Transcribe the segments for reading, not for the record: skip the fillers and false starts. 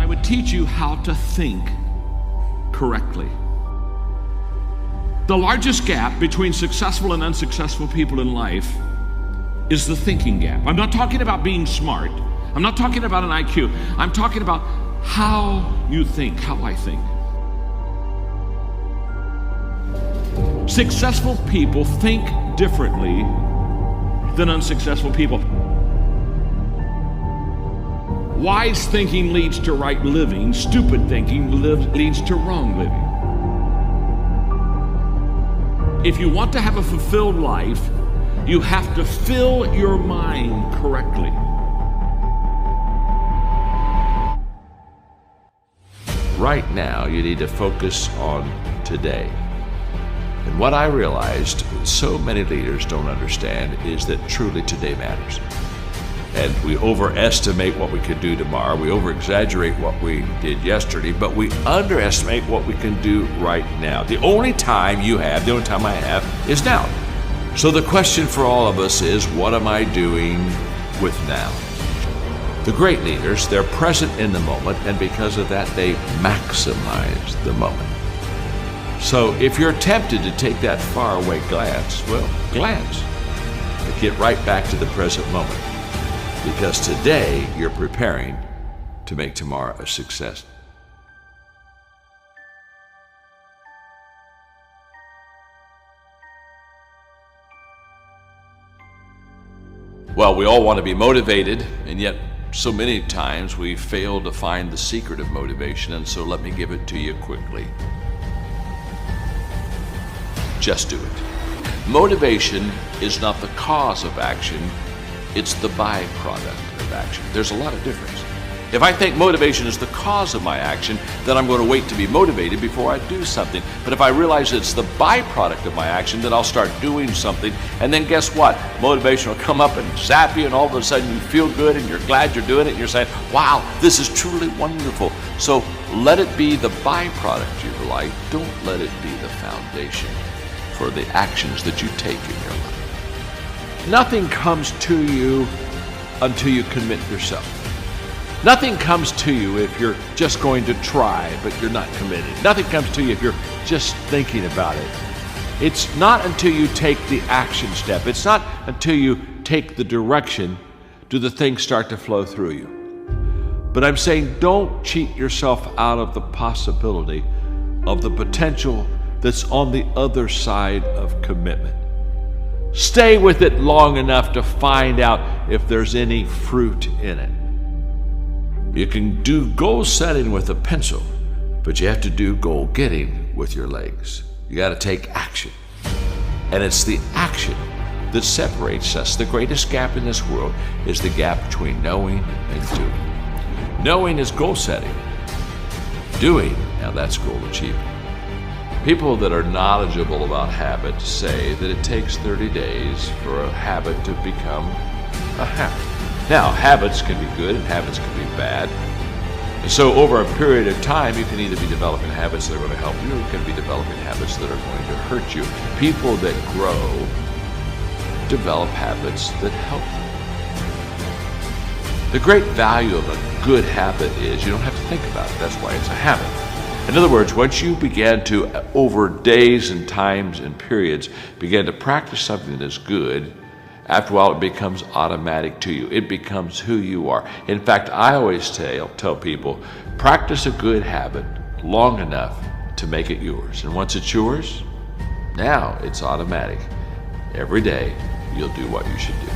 would teach you how to think correctly. The largest gap between successful and unsuccessful people in life is the thinking gap. I'm not talking about being smart. I'm not talking about an IQ. I'm talking about how you think, how I think. Successful people think differently than unsuccessful people. Wise thinking leads to right living. Stupid thinking leads to wrong living. If you want to have a fulfilled life, you have to fill your mind correctly. Right now, you need to focus on today. And what I realized so many leaders don't understand is that truly today matters. And we overestimate what we could do tomorrow. We over-exaggerate what we did yesterday, but we underestimate what we can do right now. The only time you have, the only time I have, is now. So the question for all of us is, what am I doing with now? The great leaders, they're present in the moment, and because of that, they maximize the moment. So if you're tempted to take that faraway glance, well, glance. But get right back to the present moment. Because today, you're preparing to make tomorrow a success. Well, we all want to be motivated, and yet so many times we fail to find the secret of motivation, and so let me give it to you quickly. Just do it. Motivation is not the cause of action, it's the byproduct of action. There's a lot of difference. If I think motivation is the cause of my action, then I'm going to wait to be motivated before I do something. But if I realize it's the byproduct of my action, then I'll start doing something. And then guess what? Motivation will come up and zap you, and all of a sudden you feel good and you're glad you're doing it. And you're saying, wow, this is truly wonderful. So let it be the byproduct of your life. Don't let it be the foundation for the actions that you take in your life. Nothing comes to you until you commit yourself. Nothing comes to you if you're just going to try, but you're not committed. Nothing comes to you if you're just thinking about it. It's not until you take the action step. It's not until you take the direction do the things start to flow through you. But I'm saying don't cheat yourself out of the possibility of the potential that's on the other side of commitment. Stay with it long enough to find out if there's any fruit in it. You can do goal setting with a pencil, but you have to do goal getting with your legs. You got to take action. And it's the action that separates us. The greatest gap in this world is the gap between knowing and doing. Knowing is goal setting. Doing, now that's goal achieving. People that are knowledgeable about habits say that it takes 30 days for a habit to become a habit. Now, habits can be good and habits can be bad. And so over a period of time, you can either be developing habits that are going to help you, or you can be developing habits that are going to hurt you. People that grow develop habits that help them. The great value of a good habit is you don't have to think about it. That's why it's a habit. In other words, once you begin to, over days and times and periods, begin to practice something that is good, after a while it becomes automatic to you. It becomes who you are. In fact, I always tell people, practice a good habit long enough to make it yours. And once it's yours, now it's automatic. Every day, you'll do what you should do.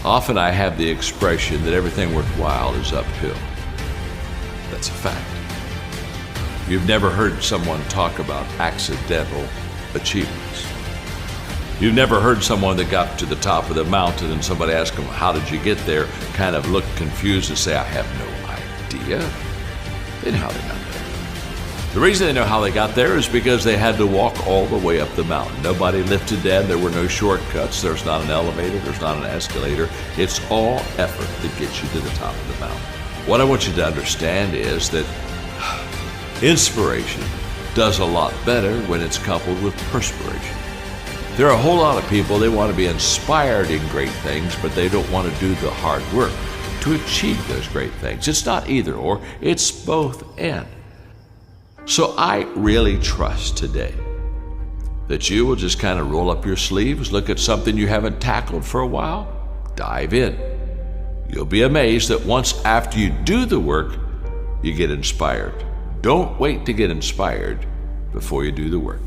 Often I have the expression that everything worthwhile is uphill. That's a fact. You've never heard someone talk about accidental achievements. You've never heard someone that got to the top of the mountain and somebody asked them, how did you get there? Kind of look confused and say, I have no idea. They know how they got there. The reason they know how they got there is because they had to walk all the way up the mountain. Nobody lifted them. There were no shortcuts. There's not an elevator. There's not an escalator. It's all effort that gets you to the top of the mountain. What I want you to understand is that inspiration does a lot better when it's coupled with perspiration. There are a whole lot of people, they want to be inspired in great things, but they don't want to do the hard work. to achieve those great things. It's not either or, it's both and. So I really trust today that you will just kind of roll up your sleeves, look at something you haven't tackled for a while, dive in. You'll be amazed that once after you do the work, you get inspired. Don't wait to get inspired before you do the work.